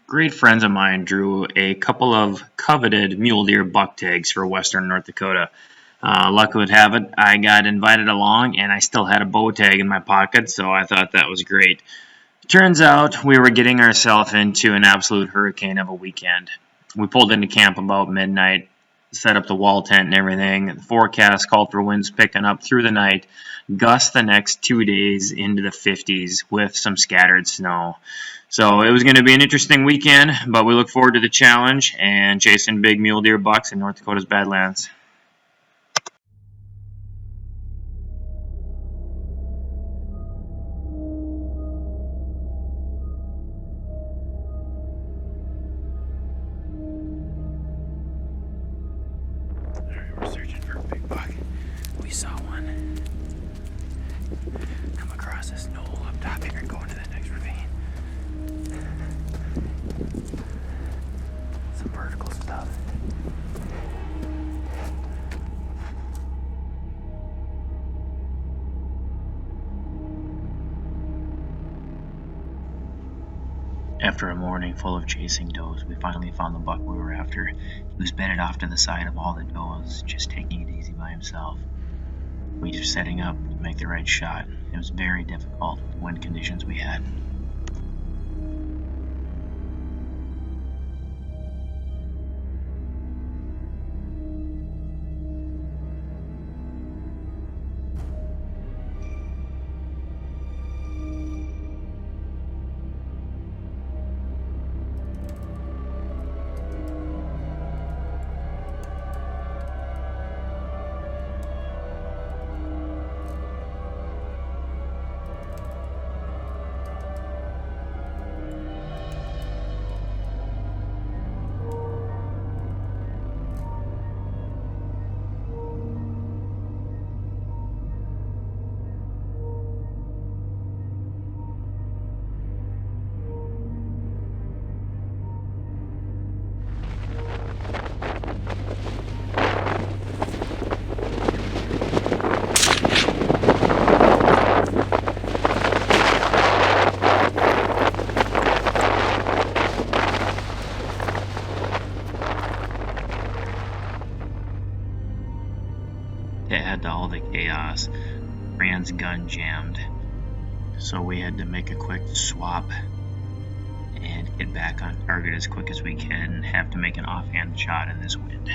Great friends of mine drew a couple of coveted mule deer buck tags for western North Dakota. Luck would have it, I got invited along and I still had a bow tag in my pocket, so I thought that was great. Turns out we were getting ourselves into an absolute hurricane of a weekend. We pulled into camp about midnight, set up the wall tent and everything. The forecast called for winds picking up through the night, gusts the next 2 days into the 50s with some scattered snow. So it was going to be an interesting weekend, but we look forward to the challenge and chasing big mule deer bucks in North Dakota's Badlands. Alright, we're searching for a big buck. We saw one come across this knoll up top here and go into the next ravine. Some vertical stuff. After a morning full of chasing does, we finally found the buck we were after. He was bedded off to the side of all the does, just taking it easy by himself. We were setting up to make the right shot. It was very difficult with the wind conditions we had. To add to all the chaos, Rand's gun jammed, so we had to make a quick swap and get back on target as quick as we can and have to make an offhand shot in this wind.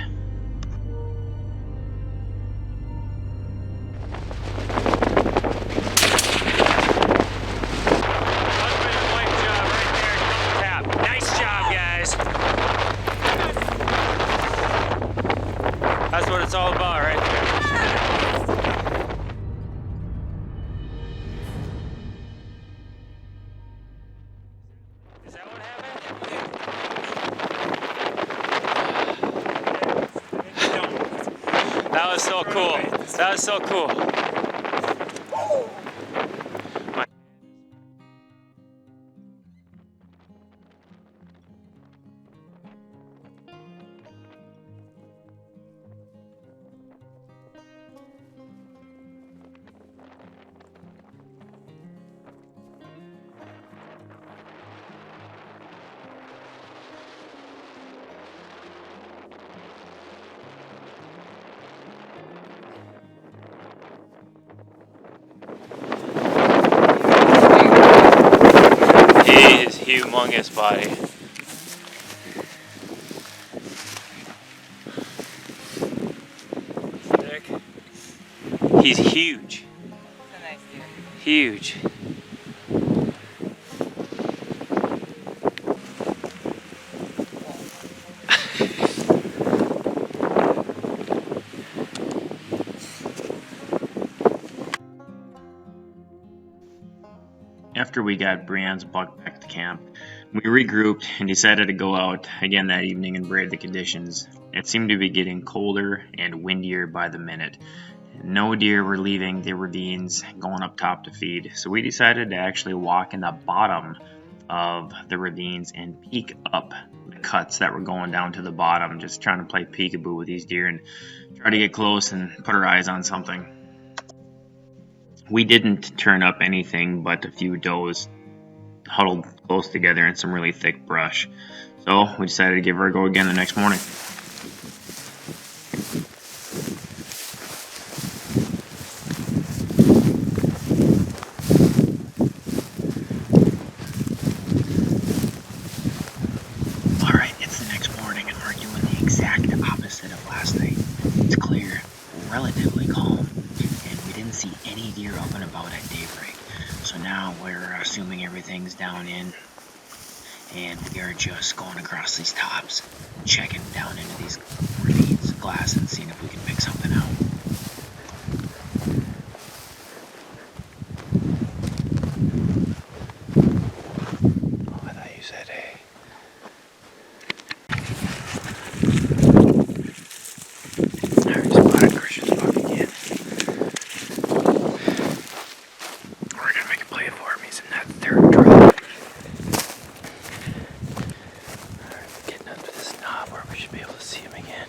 Nice job, guys. That's what it's all about, right there. Is that what happened? That was so cool. That was so cool. His humongous body. He's huge. It's a nice deer. Huge. After we got Brianne's buck back to camp, we regrouped and decided to go out again that evening and brave the conditions. It seemed to be getting colder and windier by the minute. No deer were leaving the ravines going up top to feed, so we decided to actually walk in the bottom of the ravines and peek up the cuts that were going down to the bottom, just trying to play peekaboo with these deer and try to get close and put our eyes on something. We didn't turn up anything but a few does. huddled close together in some really thick brush. So we decided to give her a go again the next morning. Alright, it's the next morning and we're doing the exact opposite of last night. It's clear, relatively calm, and we didn't see any deer up and about at daybreak. So now we're assuming everything's down in, and we are just going across these tops, checking down into these ravines, glass, and seeing if we can pick something out. Oh, I thought you said hey. I already spotted Christian's buck again. We're gonna make a play for him. He's in that third draw. Getting up to this knob where we should be able to see him again.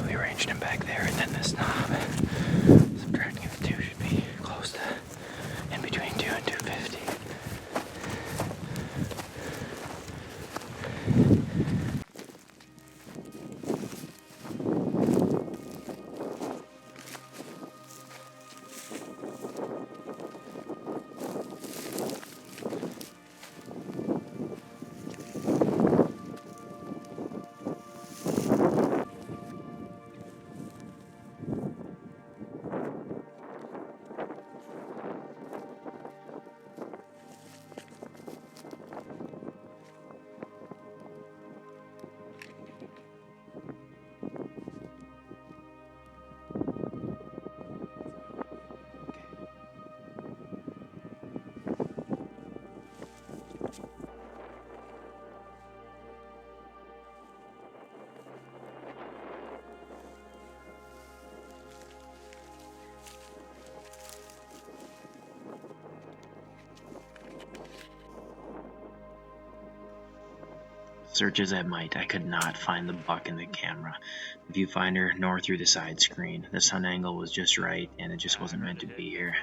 We arranged him back there and then this knob. Subtracting the two should be close to in between 2 and 250. Search as I might, I could not find the buck in the camera viewfinder nor through the side screen. The sun angle was just right and it just wasn't meant to be here.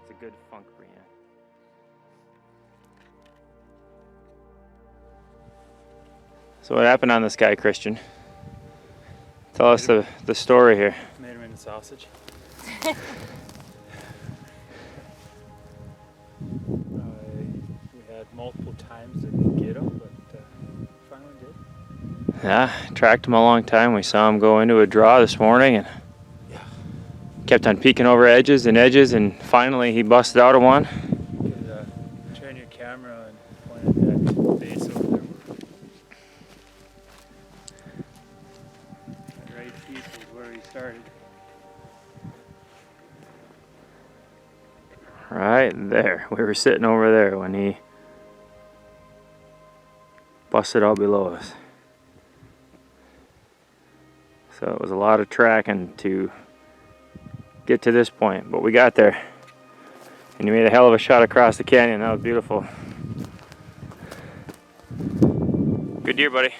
It's a good funk, Brianna. So what happened on this guy, Christian? Tell us the story here. Made him into sausage. We had multiple times to get him, but finally did. Yeah, tracked him a long time. We saw him go into a draw this morning and kept on peeking over edges, and finally he busted out of one. You could turn your camera and point at that base over there. That right piece is where he started. Right there. We were sitting over there when he busted out below us. So it was a lot of tracking to get to this point, but we got there. And you made a hell of a shot across the canyon. That was beautiful. Good deer, buddy.